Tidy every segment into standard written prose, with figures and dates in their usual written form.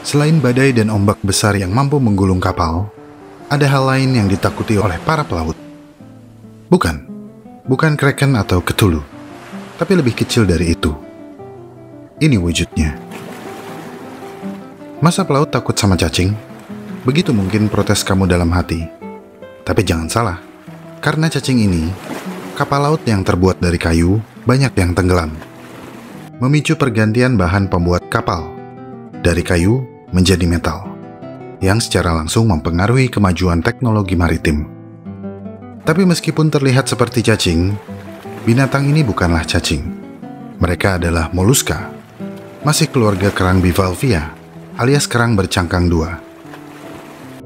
Selain badai dan ombak besar yang mampu menggulung kapal, ada hal lain yang ditakuti oleh para pelaut. Bukan kraken atau Cthulhu, tapi lebih kecil dari itu. Ini wujudnya. Masa pelaut takut sama cacing? Begitu mungkin protes kamu dalam hati. Tapi jangan salah, karena cacing ini, kapal laut yang terbuat dari kayu banyak yang tenggelam. Memicu pergantian bahan pembuat kapal dari kayu menjadi metal, yang secara langsung mempengaruhi kemajuan teknologi maritim. Tapi meskipun terlihat seperti cacing, binatang ini bukanlah cacing. Mereka adalah moluska, masih keluarga kerang bivalvia, alias kerang bercangkang dua.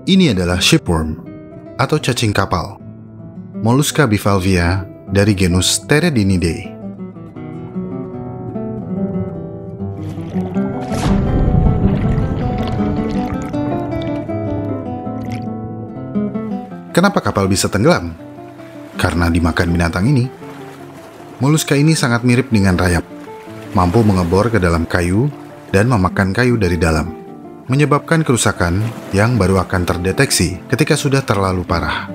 Ini adalah shipworm, atau cacing kapal, Mollusca bivalvia dari genus Pteridinidae. Kenapa kapal bisa tenggelam? Karena dimakan binatang ini. Moluska ini sangat mirip dengan rayap, mampu mengebor ke dalam kayu dan memakan kayu dari dalam, menyebabkan kerusakan yang baru akan terdeteksi ketika sudah terlalu parah.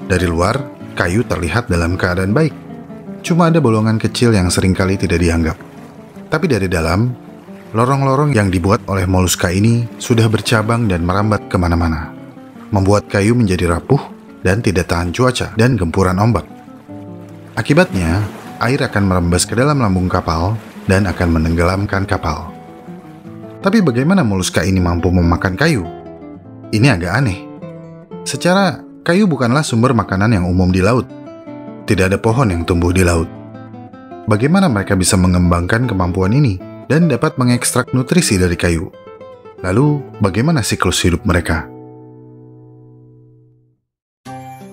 Dari luar, kayu terlihat dalam keadaan baik. Cuma ada bolongan kecil yang seringkali tidak dianggap. Tapi dari dalam, lorong-lorong yang dibuat oleh moluska ini sudah bercabang dan merambat kemana-mana, membuat kayu menjadi rapuh dan tidak tahan cuaca dan gempuran ombak. Akibatnya, air akan merembes ke dalam lambung kapal dan akan menenggelamkan kapal. Tapi bagaimana moluska ini mampu memakan kayu? Ini agak aneh. Secara, kayu bukanlah sumber makanan yang umum di laut. Tidak ada pohon yang tumbuh di laut. Bagaimana mereka bisa mengembangkan kemampuan ini dan dapat mengekstrak nutrisi dari kayu? Lalu, bagaimana siklus hidup mereka?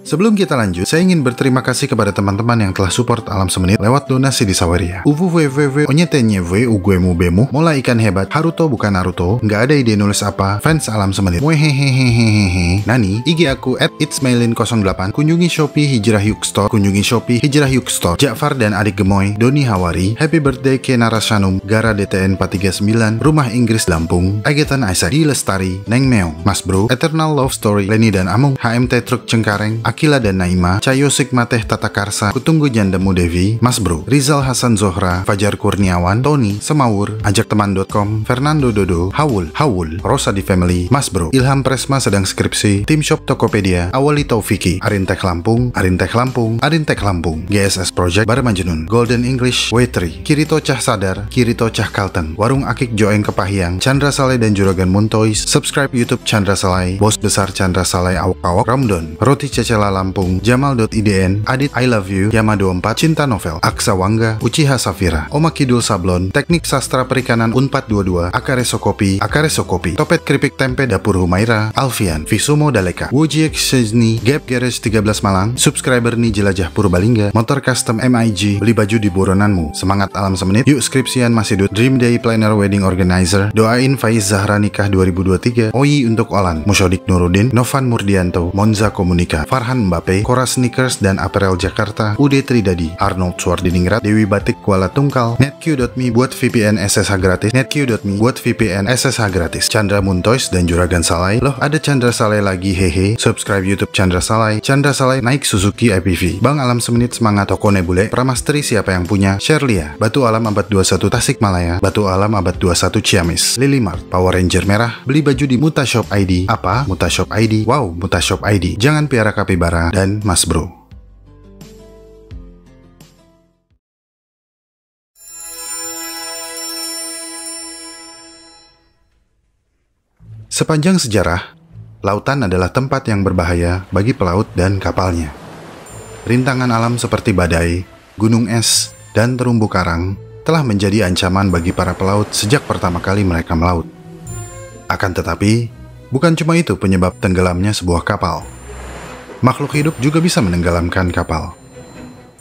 Sebelum kita lanjut, saya ingin berterima kasih kepada teman-teman yang telah support Alam Semenit lewat donasi di Saweria. Uvuvuv, onyetenyev, uguemu bemu, mola ikan hebat, Haruto bukan Naruto, nggak ada ide nulis apa, fans Alam Semenit, muehehehehehe, Nani, IG aku @itsmailin08, kunjungi Shopee Hijrah Yuk Store, kunjungi Shopee Hijrah Yuk Store, Ja'far dan Adik Gemoy, Doni Hawari, Happy Birthday Ke Narashanum, Gara DTN 439, Rumah Inggris Lampung, Agetan Isaac, Di Lestari, Neng Meong, Mas Bro, Eternal Love Story, Leni dan Amung, HMT Truk Cengkareng, Akila dan Naima, Cayo Sigmateh Tata Karsa, Kutunggu Jandamu Devi, Mas Bro, Rizal Hasan Zohra, Fajar Kurniawan, Tony, Semawur, Ajakteman.com, Fernando Dodo, Hawul, Rosa di Family, Mas Bro, Ilham Presma sedang skripsi, Tim Shop Tokopedia, Awali Taufiki, Arintek Lampung, GSS Project, Barmanjenun, Golden English, W3, Kirito Cah Sadar, Kirito Cah Kalteng, Warung Akik Joeng Kepahyang, Chandra Saleh dan Juragan Muntois, subscribe YouTube Chandra Saleh, Bos Besar Chandra Saleh Awak-Awak, Ramdon, Roti Cecela Lampung, Jamal.idn, Adit I Love You, Yama24, Cinta Novel, Aksa Wangga, Uchiha Safira, Oma Kidul Sablon, Teknik Sastra Perikanan Unpad 22, Akareso Kopi, Topet Keripik Tempe Dapur Humaira, Alfian, Visumo Daleka, Wujiek Sezni, Gap Garage 13 Malang, subscriber nih Jelajah Purbalingga, Motor Custom MIG, beli baju di buronanmu, semangat Alam Semenit, yuk skripsian masih dud, Dream Day Planner Wedding Organizer, doain Faiz Zahra nikah 2023, Oyi untuk Olan, Musyodik Nurudin, Novan Murdianto, Monza Komunika, Farhan Mbappe, Kora Sneakers dan Apparel Jakarta, Ude Tridadi, Arnold Swardiningrat, Dewi Batik Kuala Tungkal, netq.me buat VPN SSH gratis, netq.me buat VPN SSH gratis, Chandra Muntois dan Juragan Salai, loh ada Chandra Salai lagi hehe, subscribe YouTube Chandra Salai naik Suzuki IPV, Bang Alam Semenit semangat, Toko Nebule, Pramastri siapa yang punya, Sherlia, Batu Alam Abad 21 Tasikmalaya, Batu Alam Abad 21 Ciamis, Lily Mart, Power Ranger Merah, beli baju di Mutashop ID, apa? Mutashop ID, wow Mutashop ID, jangan piara kapibara, dan Mas Bro. Sepanjang sejarah, lautan adalah tempat yang berbahaya bagi pelaut dan kapalnya. Rintangan alam seperti badai, gunung es, dan terumbu karang telah menjadi ancaman bagi para pelaut sejak pertama kali mereka melaut. Akan tetapi, bukan cuma itu penyebab tenggelamnya sebuah kapal. Makhluk hidup juga bisa menenggelamkan kapal.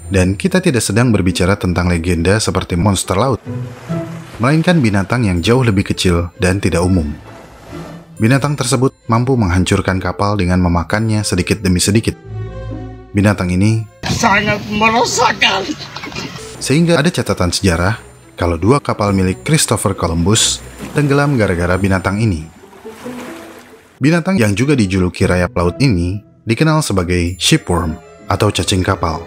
Dan kita tidak sedang berbicara tentang legenda seperti monster laut, melainkan binatang yang jauh lebih kecil dan tidak umum. Binatang tersebut mampu menghancurkan kapal dengan memakannya sedikit demi sedikit. Binatang ini sangat meresahkan. Sehingga ada catatan sejarah kalau dua kapal milik Christopher Columbus tenggelam gara-gara binatang ini. Binatang yang juga dijuluki rayap laut ini dikenal sebagai shipworm atau cacing kapal.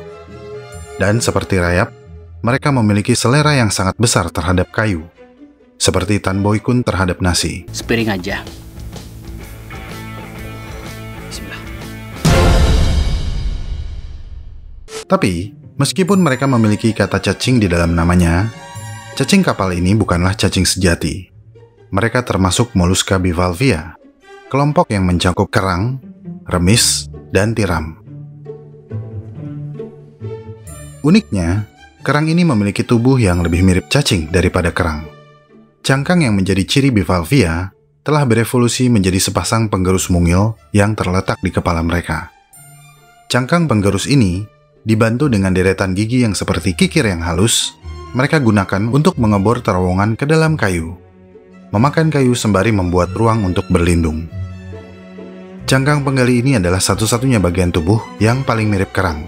Dan seperti rayap, mereka memiliki selera yang sangat besar terhadap kayu, seperti Tan Boy Kun terhadap nasi. Sepiring aja. Bismillah. Tapi, meskipun mereka memiliki kata cacing di dalam namanya, cacing kapal ini bukanlah cacing sejati. Mereka termasuk Mollusca bivalvia, kelompok yang mencakup kerang, remis, dan tiram. Uniknya, kerang ini memiliki tubuh yang lebih mirip cacing daripada kerang. Cangkang yang menjadi ciri bivalvia telah berevolusi menjadi sepasang penggerus mungil yang terletak di kepala mereka. Cangkang penggerus ini dibantu dengan deretan gigi yang seperti kikir yang halus. Mereka gunakan untuk mengebor terowongan ke dalam kayu, memakan kayu sembari membuat ruang untuk berlindung. Cangkang penggali ini adalah satu-satunya bagian tubuh yang paling mirip kerang.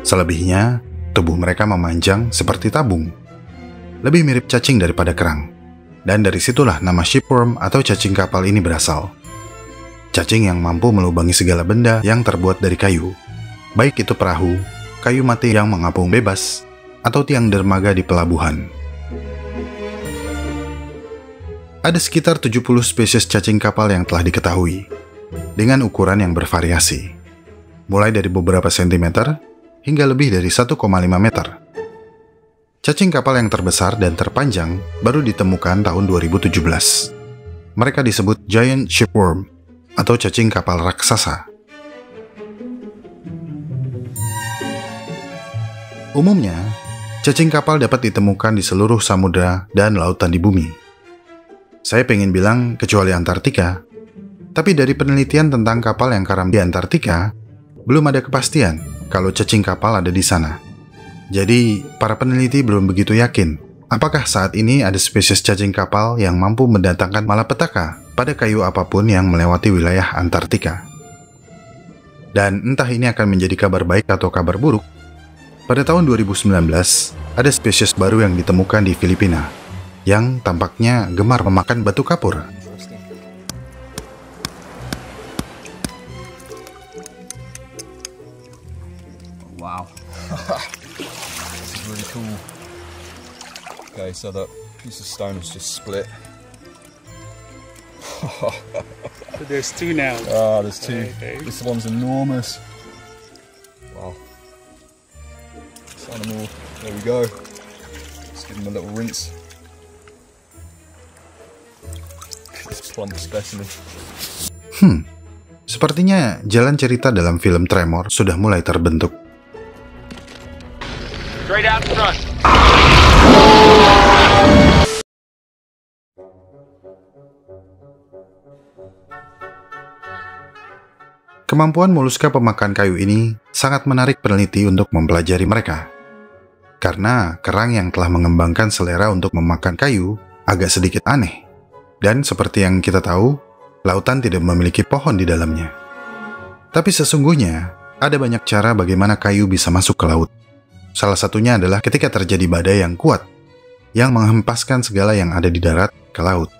Selebihnya, tubuh mereka memanjang seperti tabung, lebih mirip cacing daripada kerang. Dan dari situlah nama shipworm atau cacing kapal ini berasal. Cacing yang mampu melubangi segala benda yang terbuat dari kayu, baik itu perahu, kayu mati yang mengapung bebas, atau tiang dermaga di pelabuhan. Ada sekitar 70 spesies cacing kapal yang telah diketahui, dengan ukuran yang bervariasi, mulai dari beberapa sentimeter hingga lebih dari 1,5 meter. Cacing kapal yang terbesar dan terpanjang baru ditemukan tahun 2017. Mereka disebut giant shipworm atau cacing kapal raksasa. Umumnya, cacing kapal dapat ditemukan di seluruh samudra dan lautan di bumi. Saya pengen bilang kecuali Antartika, tapi dari penelitian tentang kapal yang karam di Antartika, belum ada kepastian kalau cacing kapal ada di sana. Jadi, para peneliti belum begitu yakin apakah saat ini ada spesies cacing kapal yang mampu mendatangkan malapetaka pada kayu apapun yang melewati wilayah Antartika. Dan entah ini akan menjadi kabar baik atau kabar buruk, pada tahun 2019 ada spesies baru yang ditemukan di Filipina yang tampaknya gemar memakan batu kapur. Wow. This is really cool. Okay, so that piece of stone is just split. So there's two now. Ah, there's two. Okay. This one's enormous. Wow. This animal, there we go. Let's give him a little rinse. This plump specimen. Sepertinya jalan cerita dalam film Tremor sudah mulai terbentuk. Straight out front. Kemampuan Mollusca pemakan kayu ini sangat menarik peneliti untuk mempelajari mereka. Karena kerang yang telah mengembangkan selera untuk memakan kayu agak sedikit aneh. Dan seperti yang kita tahu, lautan tidak memiliki pohon di dalamnya. Tapi sesungguhnya, ada banyak cara bagaimana kayu bisa masuk ke laut. Salah satunya adalah ketika terjadi badai yang kuat, yang menghempaskan segala yang ada di darat ke laut.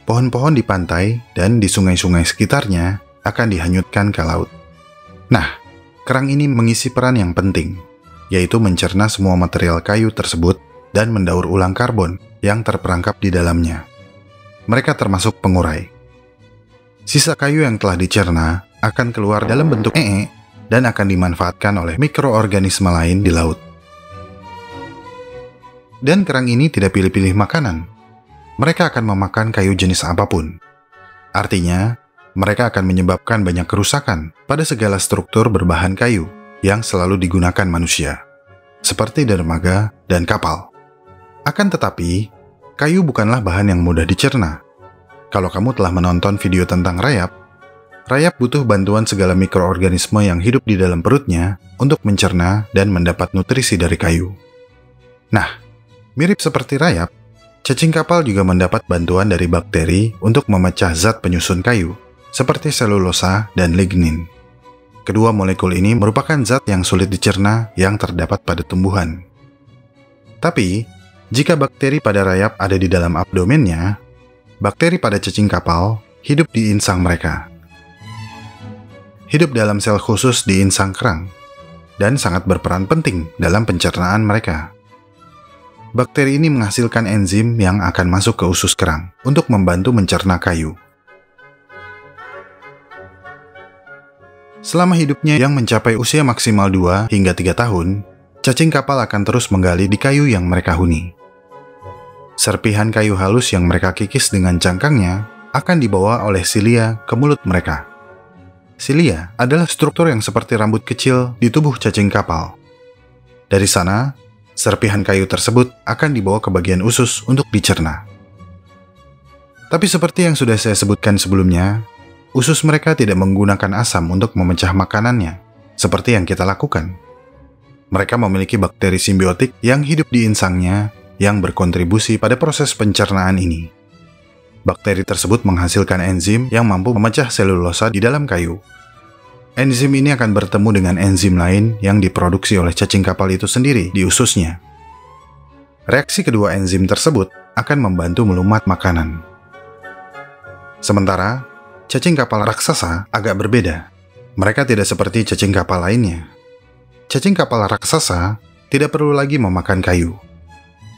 Pohon-pohon di pantai dan di sungai-sungai sekitarnya akan dihanyutkan ke laut. Nah, kerang ini mengisi peran yang penting, yaitu mencerna semua material kayu tersebut dan mendaur ulang karbon yang terperangkap di dalamnya. Mereka termasuk pengurai. Sisa kayu yang telah dicerna akan keluar dalam bentuk dan akan dimanfaatkan oleh mikroorganisme lain di laut. Dan kerang ini tidak pilih-pilih makanan. Mereka akan memakan kayu jenis apapun. Artinya, mereka akan menyebabkan banyak kerusakan pada segala struktur berbahan kayu yang selalu digunakan manusia, seperti dermaga dan kapal. Akan tetapi, kayu bukanlah bahan yang mudah dicerna. Kalau kamu telah menonton video tentang rayap butuh bantuan segala mikroorganisme yang hidup di dalam perutnya untuk mencerna dan mendapat nutrisi dari kayu. Nah, mirip seperti rayap, cacing kapal juga mendapat bantuan dari bakteri untuk memecah zat penyusun kayu, seperti selulosa dan lignin. Kedua molekul ini merupakan zat yang sulit dicerna yang terdapat pada tumbuhan. Tapi, jika bakteri pada rayap ada di dalam abdomennya, bakteri pada cacing kapal hidup di insang mereka. Hidup dalam sel khusus di insang kerang, dan sangat berperan penting dalam pencernaan mereka. Bakteri ini menghasilkan enzim yang akan masuk ke usus kerang untuk membantu mencerna kayu. Selama hidupnya yang mencapai usia maksimal 2 hingga 3 tahun, cacing kapal akan terus menggali di kayu yang mereka huni. Serpihan kayu halus yang mereka kikis dengan cangkangnya akan dibawa oleh silia ke mulut mereka. Silia adalah struktur yang seperti rambut kecil di tubuh cacing kapal. Dari sana, serpihan kayu tersebut akan dibawa ke bagian usus untuk dicerna. Tapi seperti yang sudah saya sebutkan sebelumnya, usus mereka tidak menggunakan asam untuk memecah makanannya, seperti yang kita lakukan. Mereka memiliki bakteri simbiotik yang hidup di insangnya yang berkontribusi pada proses pencernaan ini. Bakteri tersebut menghasilkan enzim yang mampu memecah selulosa di dalam kayu. Enzim ini akan bertemu dengan enzim lain yang diproduksi oleh cacing kapal itu sendiri di ususnya. Reaksi kedua enzim tersebut akan membantu melumat makanan. Sementara, cacing kapal raksasa agak berbeda. Mereka tidak seperti cacing kapal lainnya. Cacing kapal raksasa tidak perlu lagi memakan kayu.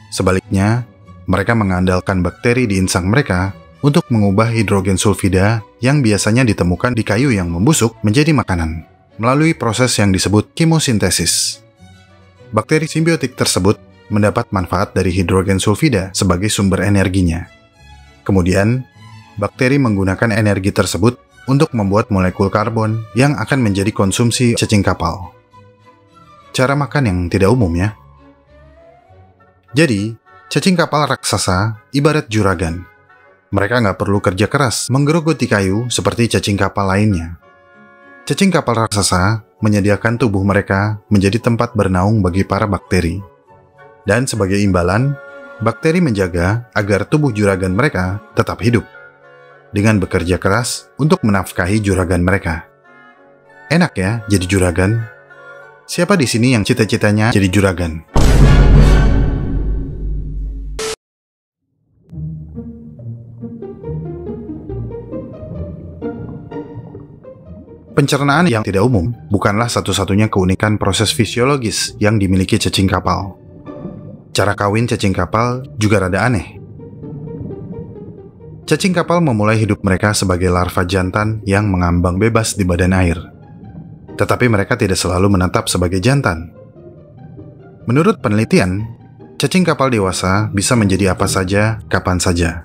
Sebaliknya, mereka mengandalkan bakteri di insang mereka untuk mengubah hidrogen sulfida yang biasanya ditemukan di kayu yang membusuk menjadi makanan melalui proses yang disebut kemosintesis. Bakteri simbiotik tersebut mendapat manfaat dari hidrogen sulfida sebagai sumber energinya. Kemudian, bakteri menggunakan energi tersebut untuk membuat molekul karbon yang akan menjadi konsumsi cacing kapal. Cara makan yang tidak umum ya. Jadi, cacing kapal raksasa ibarat juragan. Mereka nggak perlu kerja keras menggerogoti kayu seperti cacing kapal lainnya. Cacing kapal raksasa menyediakan tubuh mereka menjadi tempat bernaung bagi para bakteri. Dan sebagai imbalan, bakteri menjaga agar tubuh juragan mereka tetap hidup dengan bekerja keras untuk menafkahi juragan mereka. Enak ya jadi juragan? Siapa di sini yang cita-citanya jadi juragan? Pencernaan yang tidak umum bukanlah satu-satunya keunikan proses fisiologis yang dimiliki cacing kapal. Cara kawin cacing kapal juga rada aneh. Cacing kapal memulai hidup mereka sebagai larva jantan yang mengambang bebas di badan air. Tetapi mereka tidak selalu menetap sebagai jantan. Menurut penelitian, cacing kapal dewasa bisa menjadi apa saja, kapan saja.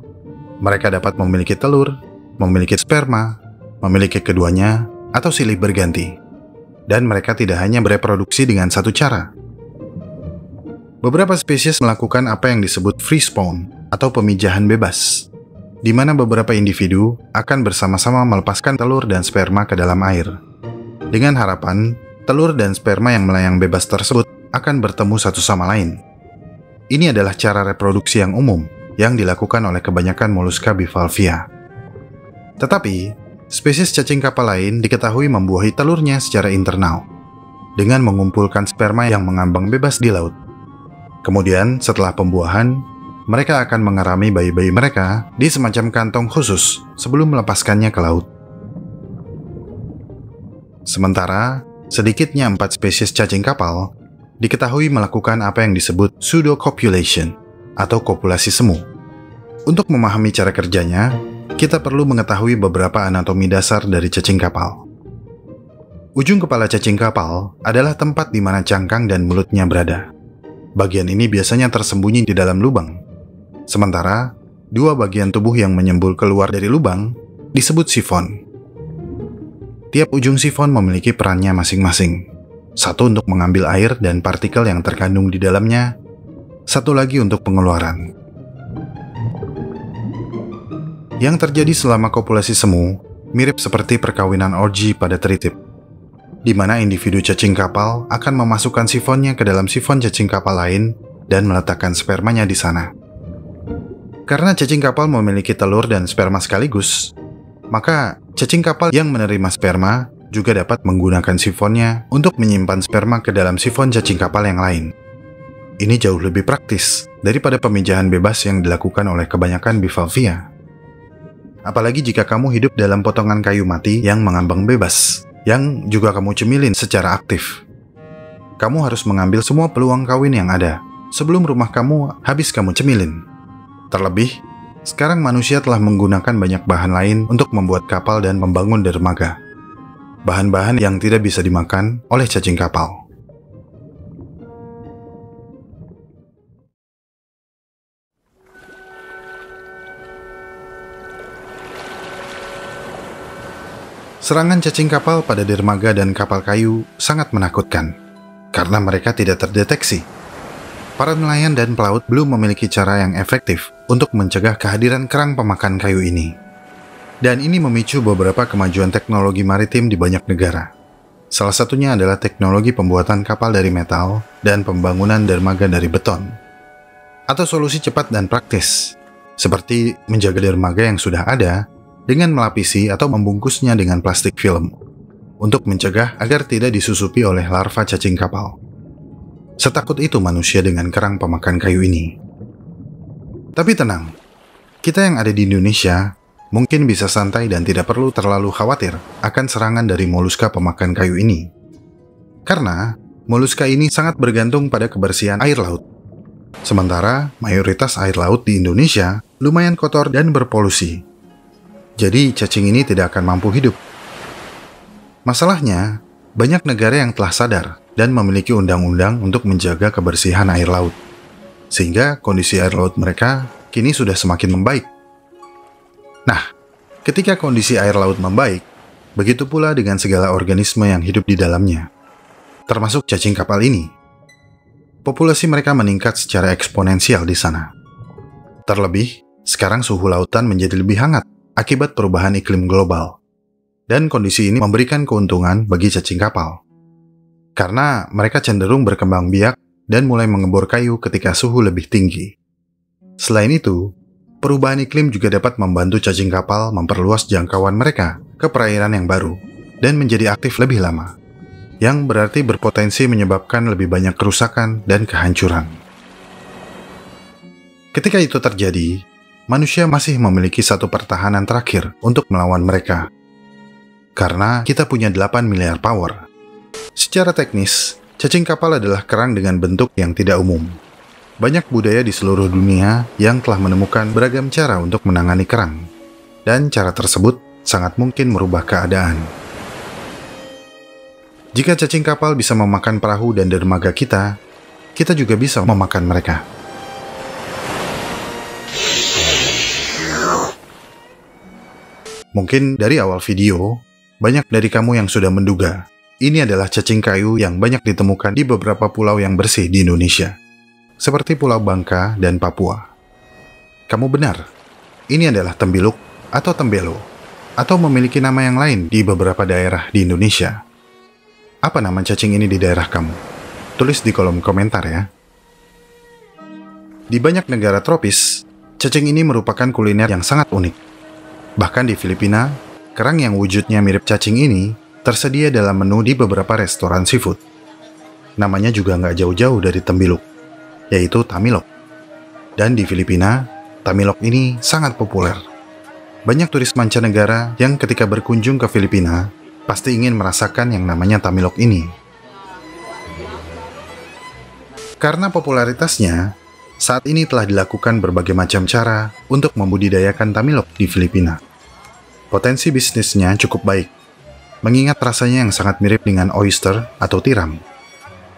Mereka dapat memiliki telur, memiliki sperma, memiliki keduanya, atau silih berganti. Dan mereka tidak hanya bereproduksi dengan satu cara. Beberapa spesies melakukan apa yang disebut free spawn atau pemijahan bebas, di mana beberapa individu akan bersama-sama melepaskan telur dan sperma ke dalam air. Dengan harapan, telur dan sperma yang melayang bebas tersebut akan bertemu satu sama lain. Ini adalah cara reproduksi yang umum yang dilakukan oleh kebanyakan moluska bivalvia. Tetapi, spesies cacing kapal lain diketahui membuahi telurnya secara internal, dengan mengumpulkan sperma yang mengambang bebas di laut. Kemudian, setelah pembuahan, mereka akan mengerami bayi-bayi mereka di semacam kantong khusus sebelum melepaskannya ke laut. Sementara, sedikitnya 4 spesies cacing kapal diketahui melakukan apa yang disebut pseudocopulation atau kopulasi semu. Untuk memahami cara kerjanya, kita perlu mengetahui beberapa anatomi dasar dari cacing kapal. Ujung kepala cacing kapal adalah tempat di mana cangkang dan mulutnya berada. Bagian ini biasanya tersembunyi di dalam lubang. Sementara, 2 bagian tubuh yang menyembul keluar dari lubang disebut sifon. Tiap ujung sifon memiliki perannya masing-masing. Satu untuk mengambil air dan partikel yang terkandung di dalamnya, satu lagi untuk pengeluaran. Yang terjadi selama kopulasi semu mirip seperti perkawinan orgi pada tritip, di mana individu cacing kapal akan memasukkan sifonnya ke dalam sifon cacing kapal lain dan meletakkan spermanya di sana. Karena cacing kapal memiliki telur dan sperma sekaligus, maka cacing kapal yang menerima sperma juga dapat menggunakan sifonnya untuk menyimpan sperma ke dalam sifon cacing kapal yang lain. Ini jauh lebih praktis daripada pemijahan bebas yang dilakukan oleh kebanyakan bivalvia. Apalagi jika kamu hidup dalam potongan kayu mati yang mengambang bebas, yang juga kamu cemilin secara aktif. Kamu harus mengambil semua peluang kawin yang ada, sebelum rumah kamu habis kamu cemilin. Terlebih, sekarang manusia telah menggunakan banyak bahan lain untuk membuat kapal dan membangun dermaga. Bahan-bahan yang tidak bisa dimakan oleh cacing kapal. Serangan cacing kapal pada dermaga dan kapal kayu sangat menakutkan, karena mereka tidak terdeteksi. Para nelayan dan pelaut belum memiliki cara yang efektif untuk mencegah kehadiran kerang pemakan kayu ini. Dan ini memicu beberapa kemajuan teknologi maritim di banyak negara. Salah satunya adalah teknologi pembuatan kapal dari metal dan pembangunan dermaga dari beton. Atau solusi cepat dan praktis, seperti menjaga dermaga yang sudah ada dengan melapisi atau membungkusnya dengan plastik film, untuk mencegah agar tidak disusupi oleh larva cacing kapal. Setakut itu manusia dengan kerang pemakan kayu ini. Tapi tenang, kita yang ada di Indonesia mungkin bisa santai dan tidak perlu terlalu khawatir akan serangan dari moluska pemakan kayu ini. Karena moluska ini sangat bergantung pada kebersihan air laut. Sementara mayoritas air laut di Indonesia lumayan kotor dan berpolusi. Jadi cacing ini tidak akan mampu hidup. Masalahnya, banyak negara yang telah sadar dan memiliki undang-undang untuk menjaga kebersihan air laut. Sehingga kondisi air laut mereka kini sudah semakin membaik. Nah, ketika kondisi air laut membaik, begitu pula dengan segala organisme yang hidup di dalamnya, termasuk cacing kapal ini. Populasi mereka meningkat secara eksponensial di sana. Terlebih, sekarang suhu lautan menjadi lebih hangat akibat perubahan iklim global. Dan kondisi ini memberikan keuntungan bagi cacing kapal. Karena mereka cenderung berkembang biak dan mulai mengebor kayu ketika suhu lebih tinggi. Selain itu, perubahan iklim juga dapat membantu cacing kapal memperluas jangkauan mereka ke perairan yang baru dan menjadi aktif lebih lama, yang berarti berpotensi menyebabkan lebih banyak kerusakan dan kehancuran. Ketika itu terjadi, manusia masih memiliki satu pertahanan terakhir untuk melawan mereka. Karena kita punya 8 miliar power. Secara teknis, cacing kapal adalah kerang dengan bentuk yang tidak umum. Banyak budaya di seluruh dunia yang telah menemukan beragam cara untuk menangani kerang. Dan cara tersebut sangat mungkin merubah keadaan. Jika cacing kapal bisa memakan perahu dan dermaga kita juga bisa memakan mereka. Mungkin dari awal video, banyak dari kamu yang sudah menduga ini adalah cacing kayu yang banyak ditemukan di beberapa pulau yang bersih di Indonesia, seperti Pulau Bangka dan Papua. Kamu benar, ini adalah tembiluk atau tembelo, atau memiliki nama yang lain di beberapa daerah di Indonesia. Apa nama cacing ini di daerah kamu? Tulis di kolom komentar ya. Di banyak negara tropis, cacing ini merupakan kuliner yang sangat unik. Bahkan di Filipina, kerang yang wujudnya mirip cacing ini tersedia dalam menu di beberapa restoran seafood. Namanya juga nggak jauh-jauh dari tembiluk, yaitu tamilok. Dan di Filipina, tamilok ini sangat populer. Banyak turis mancanegara yang ketika berkunjung ke Filipina pasti ingin merasakan yang namanya tamilok ini. Karena popularitasnya, saat ini telah dilakukan berbagai macam cara untuk membudidayakan tamilok di Filipina. Potensi bisnisnya cukup baik, mengingat rasanya yang sangat mirip dengan oyster atau tiram.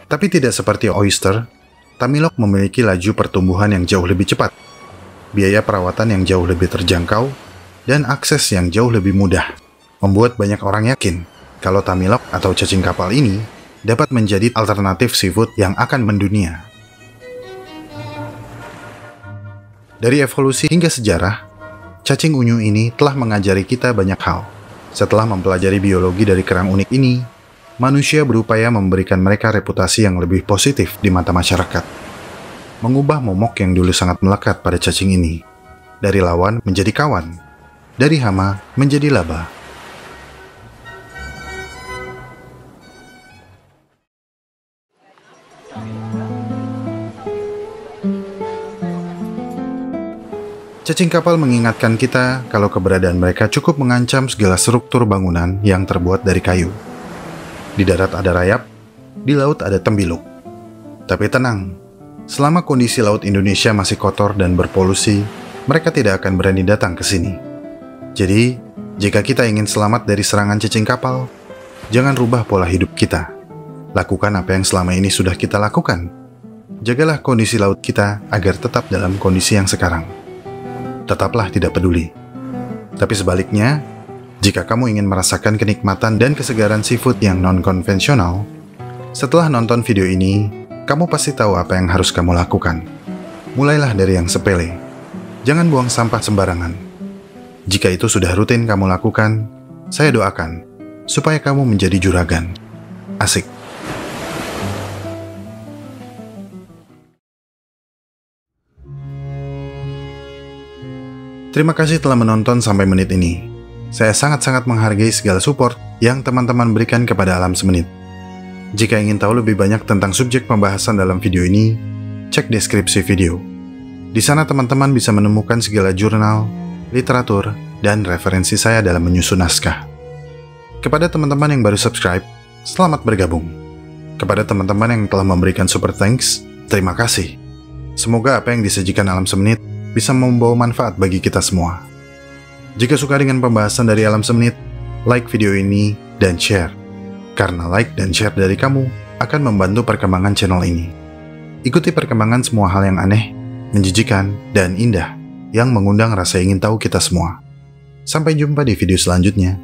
Tapi tidak seperti oyster, tamilok memiliki laju pertumbuhan yang jauh lebih cepat, biaya perawatan yang jauh lebih terjangkau, dan akses yang jauh lebih mudah, membuat banyak orang yakin kalau tamilok atau cacing kapal ini dapat menjadi alternatif seafood yang akan mendunia. Dari evolusi hingga sejarah, cacing unyu ini telah mengajari kita banyak hal. Setelah mempelajari biologi dari kerang unik ini, manusia berupaya memberikan mereka reputasi yang lebih positif di mata masyarakat. Mengubah momok yang dulu sangat melekat pada cacing ini, dari lawan menjadi kawan, dari hama menjadi laba. Cacing kapal mengingatkan kita kalau keberadaan mereka cukup mengancam segala struktur bangunan yang terbuat dari kayu. Di darat ada rayap, di laut ada tembiluk. Tapi tenang, selama kondisi laut Indonesia masih kotor dan berpolusi, mereka tidak akan berani datang ke sini. Jadi, jika kita ingin selamat dari serangan cacing kapal, jangan rubah pola hidup kita. Lakukan apa yang selama ini sudah kita lakukan. Jagalah kondisi laut kita agar tetap dalam kondisi yang sekarang. Tetaplah tidak peduli. Tapi sebaliknya, jika kamu ingin merasakan kenikmatan dan kesegaran seafood yang non-konvensional, setelah nonton video ini, kamu pasti tahu apa yang harus kamu lakukan. Mulailah dari yang sepele. Jangan buang sampah sembarangan. Jika itu sudah rutin kamu lakukan, saya doakan supaya kamu menjadi juragan. Asik. Terima kasih telah menonton sampai menit ini. Saya sangat-sangat menghargai segala support yang teman-teman berikan kepada Alam Semenit. Jika ingin tahu lebih banyak tentang subjek pembahasan dalam video ini, cek deskripsi video. Di sana teman-teman bisa menemukan segala jurnal, literatur, dan referensi saya dalam menyusun naskah. Kepada teman-teman yang baru subscribe, selamat bergabung. Kepada teman-teman yang telah memberikan super thanks, terima kasih. Semoga apa yang disajikan Alam Semenit bisa membawa manfaat bagi kita semua. Jika suka dengan pembahasan dari Alam Semenit, like video ini dan share. Karena like dan share dari kamu akan membantu perkembangan channel ini. Ikuti perkembangan semua hal yang aneh, menjijikan, dan indah yang mengundang rasa ingin tahu kita semua. Sampai jumpa di video selanjutnya.